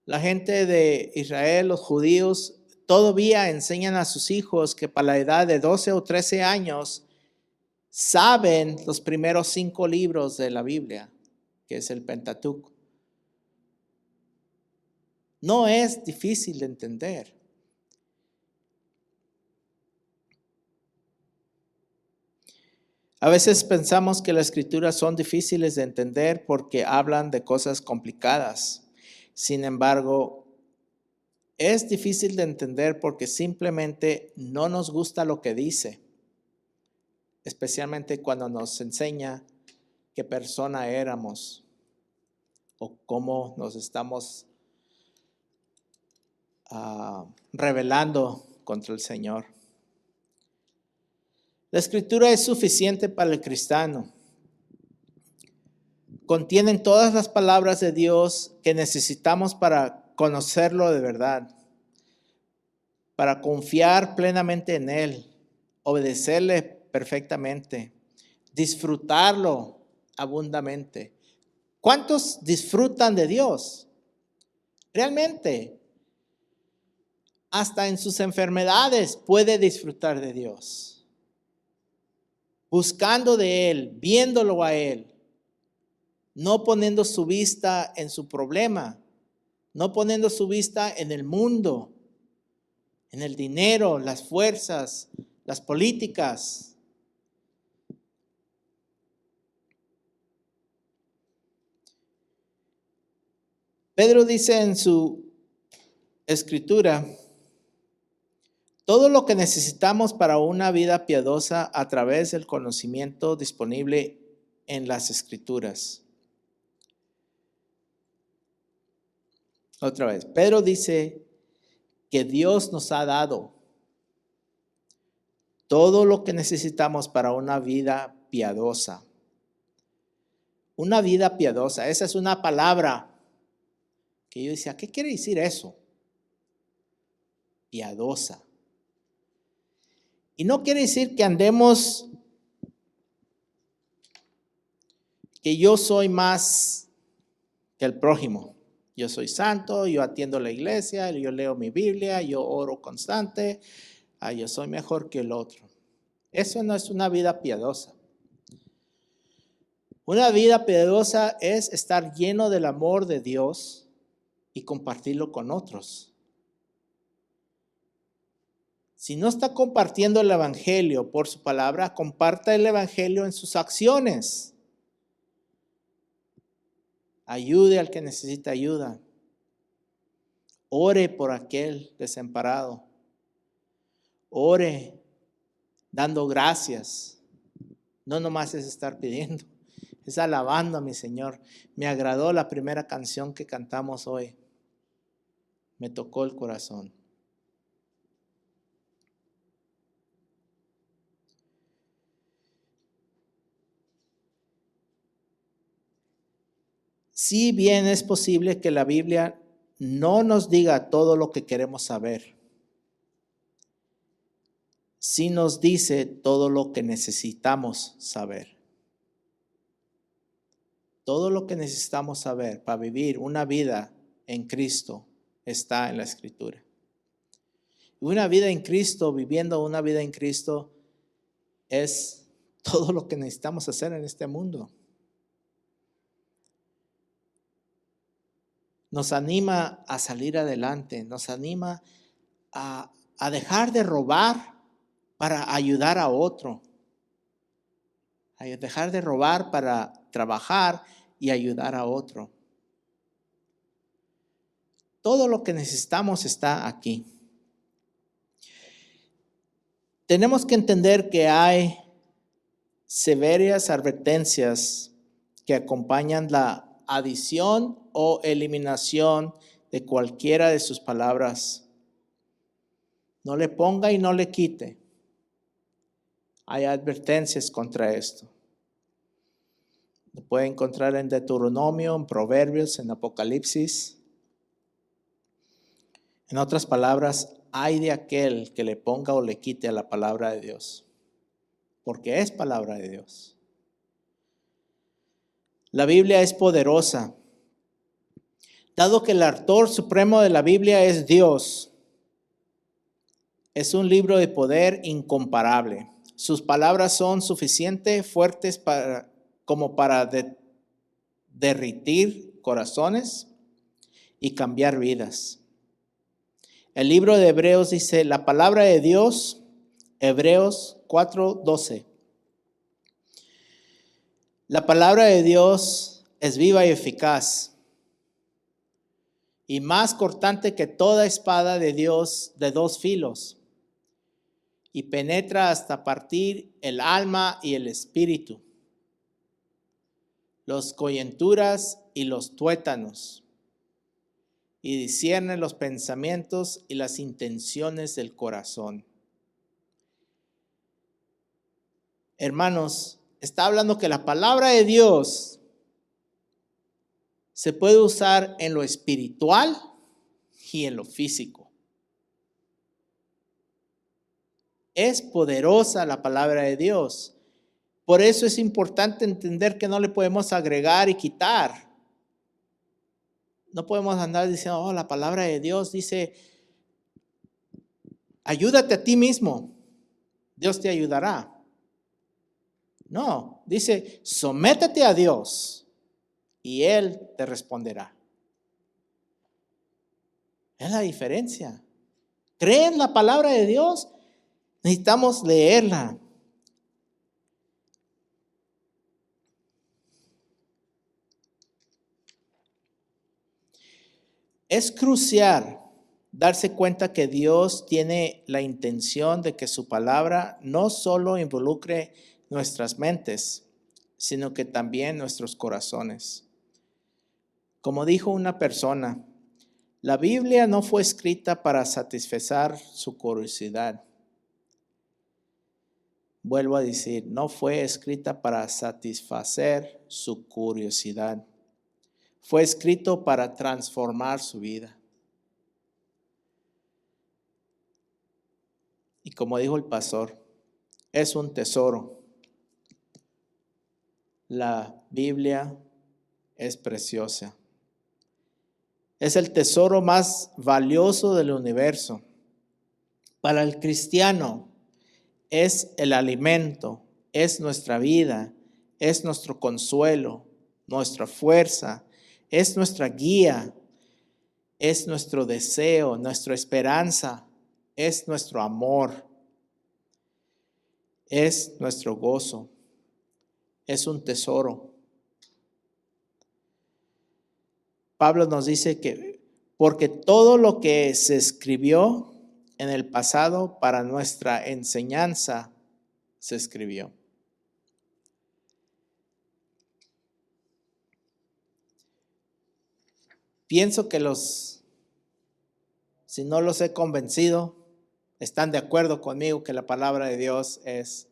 La gente de Israel, los judíos, todavía enseñan a sus hijos que para la edad de 12 o 13 años saben los primeros 5 libros de la Biblia, que es el Pentateuco. No es difícil de entender. A veces pensamos que las escrituras son difíciles de entender porque hablan de cosas complicadas. Sin embargo, es difícil de entender porque simplemente no nos gusta lo que dice, especialmente cuando nos enseña qué persona éramos o cómo nos estamos rebelando contra el Señor. La Escritura es suficiente para el cristiano. Contienen todas las palabras de Dios que necesitamos para conocerlo de verdad, para confiar plenamente en Él, obedecerle perfectamente, disfrutarlo abundantemente. ¿Cuántos disfrutan de Dios? Realmente, hasta en sus enfermedades puede disfrutar de Dios. Buscando de Él, viéndolo a Él, no poniendo su vista en su problema, no poniendo su vista en el mundo, en el dinero, las fuerzas, las políticas. Pedro dice en su escritura, todo lo que necesitamos para una vida piadosa a través del conocimiento disponible en las Escrituras. Otra vez, Pedro dice que Dios nos ha dado todo lo que necesitamos para una vida piadosa. Una vida piadosa, esa es una palabra que yo decía, ¿qué quiere decir eso? Piadosa. Y no quiere decir que andemos, que yo soy más que el prójimo. Yo soy santo, yo atiendo la iglesia, yo leo mi Biblia, yo oro constante, yo soy mejor que el otro. Eso no es una vida piadosa. Una vida piadosa es estar lleno del amor de Dios y compartirlo con otros. Si no está compartiendo el evangelio por su palabra, comparta el evangelio en sus acciones. Ayude al que necesita ayuda. Ore por aquel desamparado. Ore dando gracias. No nomás es estar pidiendo, es alabando a mi Señor. Me agradó la primera canción que cantamos hoy. Me tocó el corazón. Si bien es posible que la Biblia no nos diga todo lo que queremos saber, sí nos dice todo lo que necesitamos saber. Todo lo que necesitamos saber para vivir una vida en Cristo está en la Escritura. Una vida en Cristo, viviendo una vida en Cristo, es todo lo que necesitamos hacer en este mundo. Nos anima a salir adelante, nos anima a dejar de robar para ayudar a otro, a dejar de robar para trabajar y ayudar a otro. Todo lo que necesitamos está aquí. Tenemos que entender que hay severas advertencias que acompañan la adición o eliminación de cualquiera de sus palabras. No le ponga y no le quite. Hay advertencias contra esto. Lo puede encontrar en Deuteronomio, en Proverbios, en Apocalipsis. En otras palabras, hay de aquel que le ponga o le quite a la palabra de Dios, porque es palabra de Dios. La Biblia es poderosa. Dado que el autor supremo de la Biblia es Dios, es un libro de poder incomparable. Sus palabras son suficientemente fuertes como para derritir corazones y cambiar vidas. El libro de Hebreos dice, la palabra de Dios, Hebreos 4:12. La palabra de Dios es viva y eficaz y más cortante que toda espada de Dios de dos filos, y penetra hasta partir el alma y el espíritu, los coyunturas y los tuétanos, y discierne los pensamientos y las intenciones del corazón. Hermanos, está hablando que la palabra de Dios se puede usar en lo espiritual y en lo físico. Es poderosa la palabra de Dios. Por eso es importante entender que no le podemos agregar y quitar. No podemos andar diciendo, oh, la palabra de Dios dice, ayúdate a ti mismo, Dios te ayudará. No, dice, sométete a Dios y Él te responderá. Es la diferencia. ¿Creen la palabra de Dios? Necesitamos leerla. Es crucial darse cuenta que Dios tiene la intención de que su palabra no solo involucre nuestras mentes, sino que también nuestros corazones. Como dijo una persona, la Biblia no fue escrita para satisfacer su curiosidad. Vuelvo a decir, no fue escrita para satisfacer su curiosidad. Fue escrito para transformar su vida. Y como dijo el pastor, es un tesoro. La Biblia es preciosa. Es el tesoro más valioso del universo. Para el cristiano es el alimento, es nuestra vida, es nuestro consuelo, nuestra fuerza, es nuestra guía, es nuestro deseo, nuestra esperanza, es nuestro amor, es nuestro gozo, es un tesoro. Pablo nos dice que porque todo lo que se escribió en el pasado para nuestra enseñanza se escribió. Pienso que si no los he convencido, están de acuerdo conmigo que la palabra de Dios es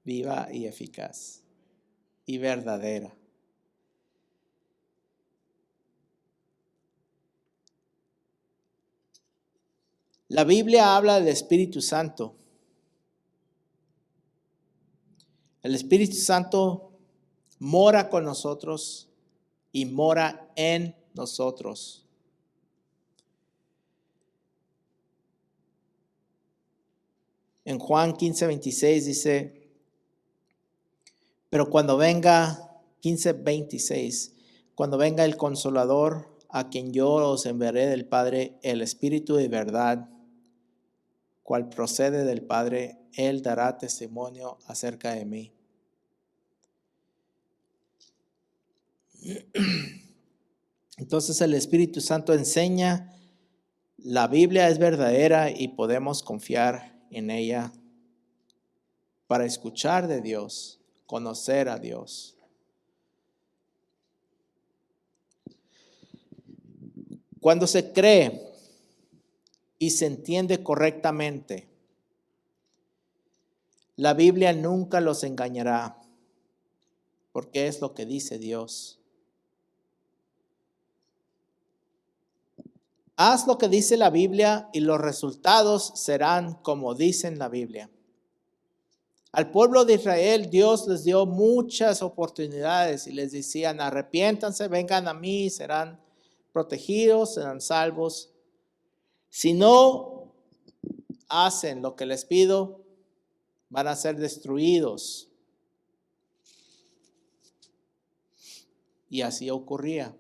viva y eficaz y verdadera. La Biblia habla del Espíritu Santo. El Espíritu Santo mora con nosotros y mora en nosotros. En Juan 15:26 dice, pero cuando venga, 15:26, cuando venga el Consolador, a quien yo os enviaré del Padre, el Espíritu de verdad, cual procede del Padre, Él dará testimonio acerca de mí. Entonces el Espíritu Santo enseña, la Biblia es verdadera y podemos confiar en ella para escuchar de Dios, conocer a Dios. Cuando se cree y se entiende correctamente, la Biblia nunca los engañará, porque es lo que dice Dios. Haz lo que dice la Biblia y los resultados serán como dicen la Biblia. Al pueblo de Israel, Dios les dio muchas oportunidades y les decían, arrepiéntanse, vengan a mí, serán protegidos, serán salvos. Si no hacen lo que les pido, van a ser destruidos. Y así ocurría.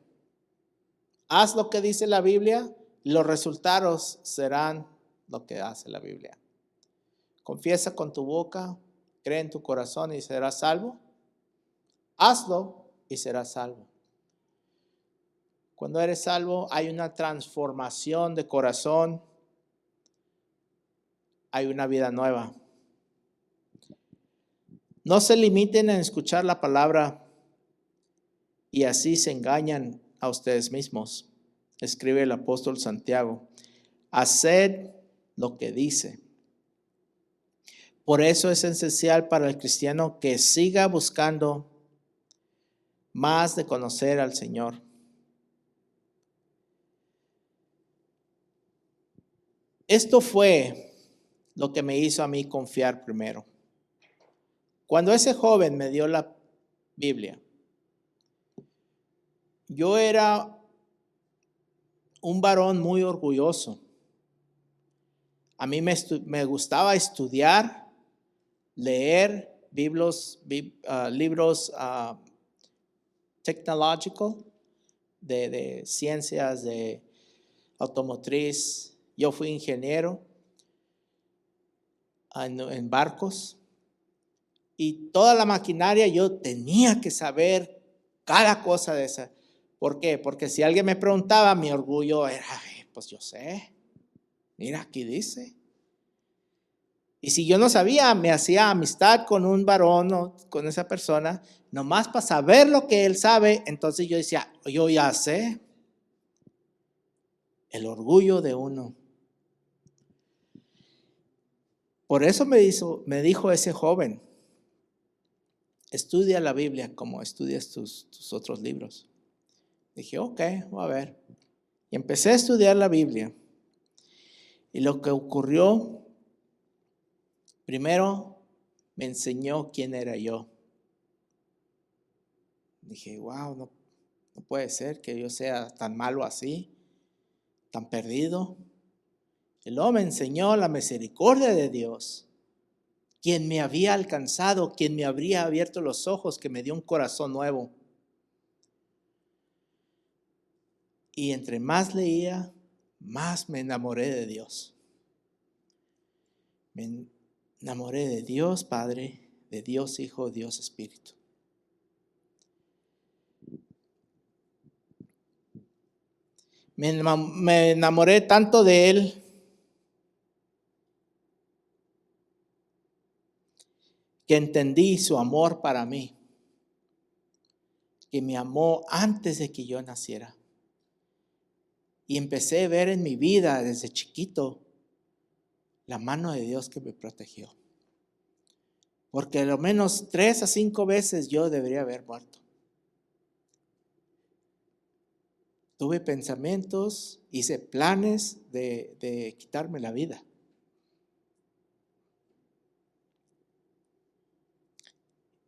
Haz lo que dice la Biblia, los resultados serán lo que hace la Biblia. Confiesa con tu boca, cree en tu corazón y serás salvo. Hazlo y serás salvo. Cuando eres salvo hay una transformación de corazón, hay una vida nueva. No se limiten a escuchar la palabra y así se engañan a ustedes mismos. Escribe el apóstol Santiago, haced lo que dice. Por eso es esencial para el cristiano que siga buscando más de conocer al Señor. Esto fue lo que me hizo a mí confiar primero. Cuando ese joven me dio la Biblia, yo era un varón muy orgulloso. A mí me gustaba estudiar, leer libros tecnológicos de ciencias, de automotriz. Yo fui ingeniero en barcos y toda la maquinaria yo tenía que saber cada cosa de esa. ¿Por qué? Porque si alguien me preguntaba, mi orgullo era, pues yo sé, mira aquí dice. Y si yo no sabía, me hacía amistad con un varón o con esa persona, nomás para saber lo que él sabe. Entonces yo decía, yo ya sé. El orgullo de uno. Por eso me dijo ese joven, estudia la Biblia como estudias tus otros libros. Dije, ok, voy a ver. Y empecé a estudiar la Biblia. Y lo que ocurrió, primero me enseñó quién era yo. Dije, wow, no puede ser que yo sea tan malo así, tan perdido. Y luego me enseñó la misericordia de Dios, quien me había alcanzado, quien me habría abierto los ojos, que me dio un corazón nuevo. Y entre más leía, más me enamoré de Dios. Me enamoré de Dios Padre, de Dios Hijo, Dios Espíritu. Me enamoré tanto de Él que entendí su amor para mí, que me amó antes de que yo naciera. Y empecé a ver en mi vida desde chiquito la mano de Dios que me protegió. Porque a lo menos 3 a 5 veces yo debería haber muerto. Tuve pensamientos, hice planes de quitarme la vida.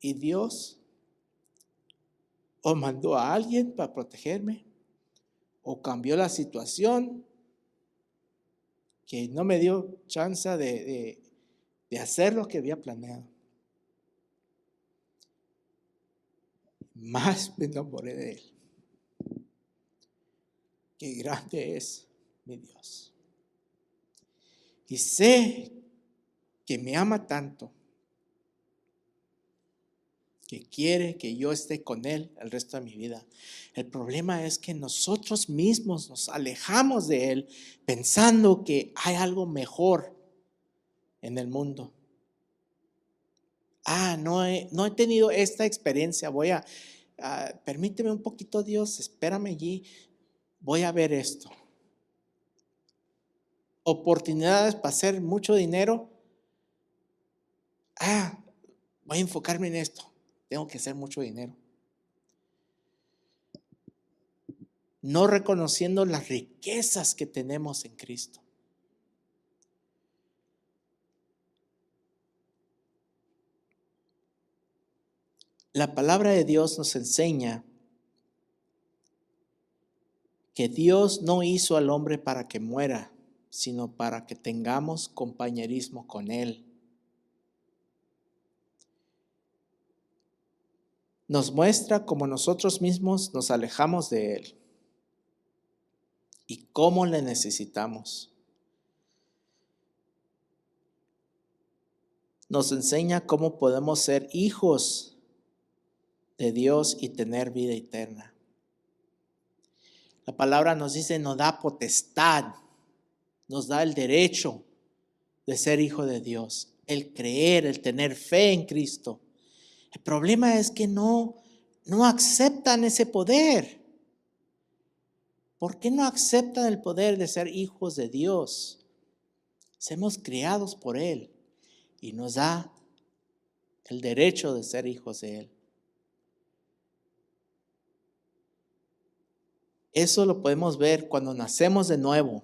Y Dios o mandó a alguien para protegerme, o cambió la situación que no me dio chance de hacer lo que había planeado. Más me enamoré de Él. Qué grande es mi Dios. Y sé que me ama tanto, que quiere que yo esté con Él el resto de mi vida. El problema es que nosotros mismos nos alejamos de Él pensando que hay algo mejor en el mundo. No he tenido esta experiencia. Permíteme un poquito, Dios, espérame allí. Voy a ver esto. Oportunidades para hacer mucho dinero. Voy a enfocarme en esto. Tengo que hacer mucho dinero. No reconociendo las riquezas que tenemos en Cristo. La palabra de Dios nos enseña que Dios no hizo al hombre para que muera, sino para que tengamos compañerismo con Él. Nos muestra cómo nosotros mismos nos alejamos de Él y cómo le necesitamos. Nos enseña cómo podemos ser hijos de Dios y tener vida eterna. La palabra nos dice, nos da potestad, nos da el derecho de ser hijo de Dios, el creer, el tener fe en Cristo. El problema es que no aceptan ese poder. ¿Por qué no aceptan el poder de ser hijos de Dios? Somos criados por Él. y nos da el derecho de ser hijos de Él. Eso lo podemos ver cuando nacemos de nuevo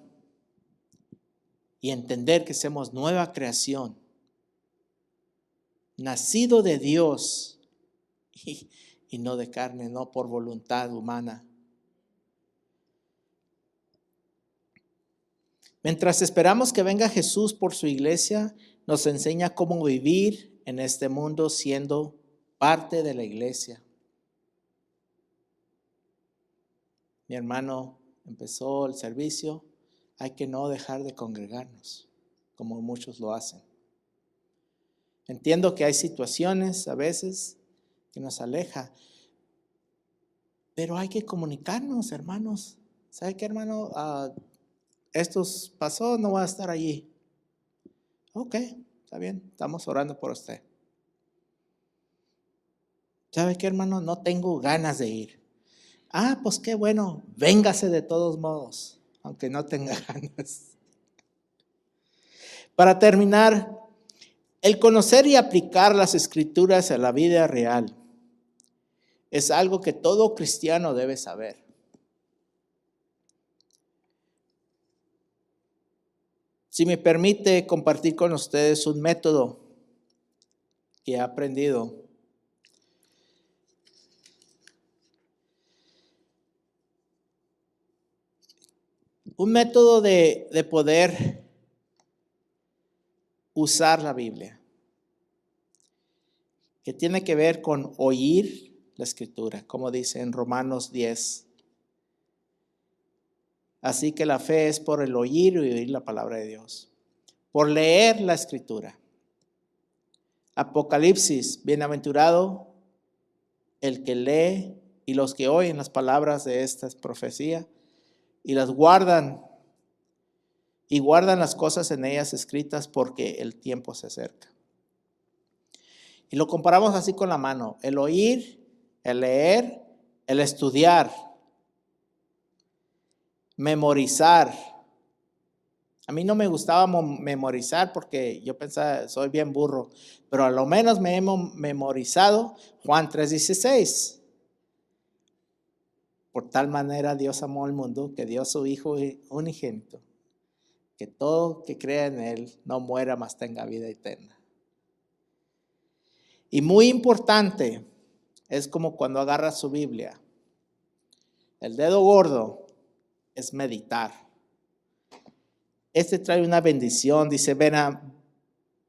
y entender que somos nueva creación, nacido de Dios y no de carne, no por voluntad humana. Mientras esperamos que venga Jesús por su iglesia, nos enseña cómo vivir en este mundo siendo parte de la iglesia. Mi hermano empezó el servicio. Hay que no dejar de congregarnos, como muchos lo hacen. Entiendo que hay situaciones a veces que nos aleja, pero hay que comunicarnos, hermanos. ¿Sabe qué, hermano? Esto pasó, no voy a estar allí. Ok, está bien, estamos orando por usted. ¿Sabe qué, hermano? No tengo ganas de ir. Pues qué bueno, véngase de todos modos, aunque no tenga ganas. Para terminar, el conocer y aplicar las Escrituras a la vida real es algo que todo cristiano debe saber. Si me permite compartir con ustedes un método que he aprendido. Un método de poder usar la Biblia, que tiene que ver con oír la Escritura, como dice en Romanos 10. Así que la fe es por el oír y oír la palabra de Dios, por leer la Escritura. Apocalipsis, bienaventurado el que lee y los que oyen las palabras de esta profecía y las guardan, y guardan las cosas en ellas escritas porque el tiempo se acerca. Y lo comparamos así con la mano: el oír, el leer, el estudiar, memorizar. A mí no me gustaba memorizar porque yo pensaba, soy bien burro, pero a lo menos me he memorizado Juan 3:16. Por tal manera Dios amó al mundo que dio a su Hijo unigénito, que todo que crea en Él no muera, mas tenga vida eterna. Y muy importante, es como cuando agarras su Biblia. El dedo gordo es meditar. Este trae una bendición, dice, ven a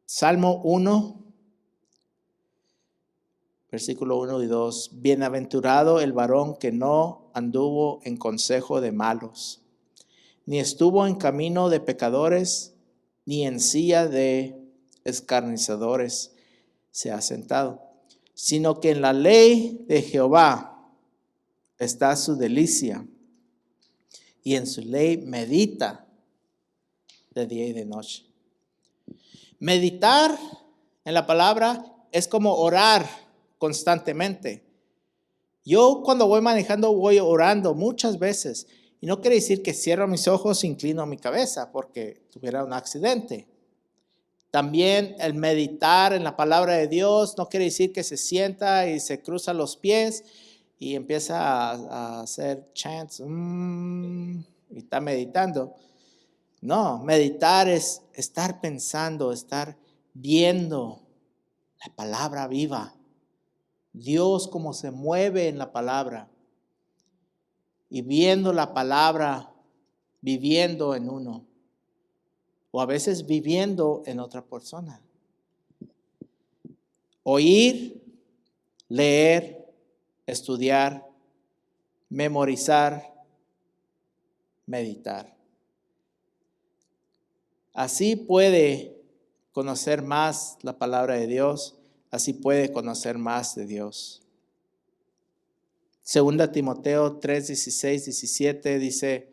Salmo 1, versículo 1 y 2. Bienaventurado el varón que no anduvo en consejo de malos, ni estuvo en camino de pecadores, ni en silla de escarnecedores se ha sentado, sino que en la ley de Jehová está su delicia, y en su ley medita de día y de noche. Meditar en la palabra es como orar constantemente. Yo cuando voy manejando voy orando muchas veces, y no quiere decir que cierro mis ojos e inclino mi cabeza porque tuviera un accidente. También el meditar en la palabra de Dios no quiere decir que se sienta y se cruza los pies y empieza a hacer chants y está meditando. No, meditar es estar pensando, estar viendo la palabra viva. Dios como se mueve en la palabra y viendo la palabra, viviendo en uno, o a veces viviendo en otra persona. Oír, leer, estudiar, memorizar, meditar. Así puede conocer más la palabra de Dios, así puede conocer más de Dios. 2 Timoteo 3, 16, 17 dice: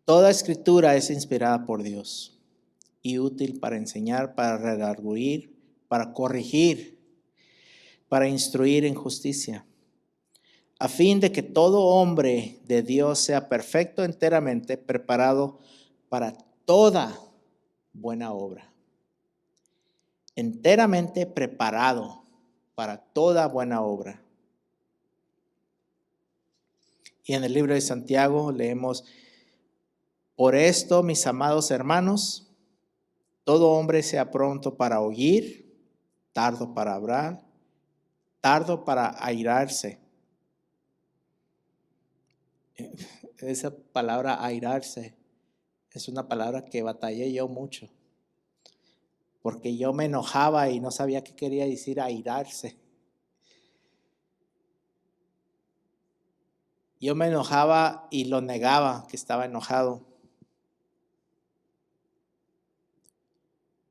toda escritura es inspirada por Dios y útil para enseñar, para redarguir, para corregir, para instruir en justicia, a fin de que todo hombre de Dios sea perfecto enteramente, preparado para toda buena obra. Enteramente preparado para toda buena obra. Y en el libro de Santiago leemos: por esto, mis amados hermanos, todo hombre sea pronto para oír, tardo para hablar, tardo para airarse. Esa palabra airarse es una palabra que batallé yo mucho, porque yo me enojaba y no sabía qué quería decir airarse. Yo me enojaba y lo negaba que estaba enojado.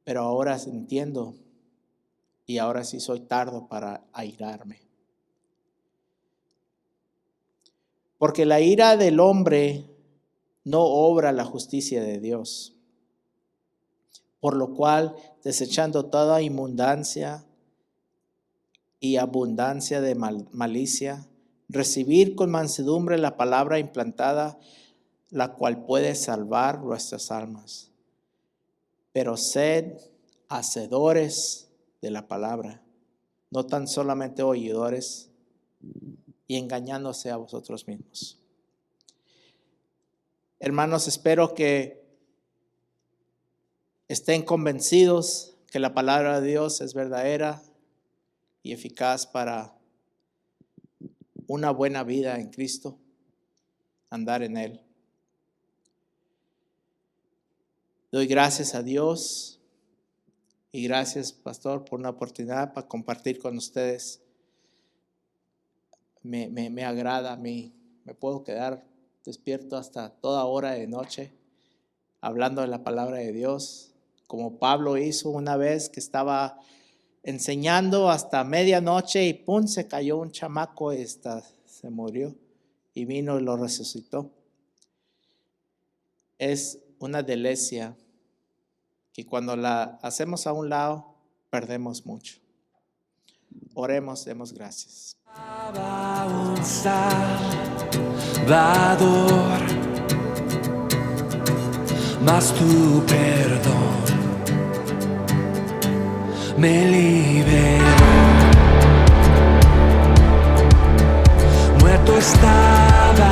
Pero ahora entiendo y ahora sí soy tardo para airarme. Porque la ira del hombre no obra la justicia de Dios. Por lo cual, desechando toda inmundancia y abundancia de malicia, recibir con mansedumbre la palabra implantada, la cual puede salvar vuestras almas. Pero sed hacedores de la palabra, no tan solamente oidores, y engañándose a vosotros mismos. Hermanos, espero que estén convencidos que la palabra de Dios es verdadera y eficaz para una buena vida en Cristo, andar en Él. Doy gracias a Dios y gracias, pastor, por una oportunidad para compartir con ustedes. Me agrada a mí, me puedo quedar despierto hasta toda hora de noche hablando de la palabra de Dios, como Pablo hizo una vez que estaba enseñando hasta medianoche y ¡pum! Se cayó un chamaco y se murió y vino y lo resucitó. Es una delicia que cuando la hacemos a un lado perdemos mucho. Oremos, demos gracias. Un Salvador, mas tu perdón me liberó. Muerto estaba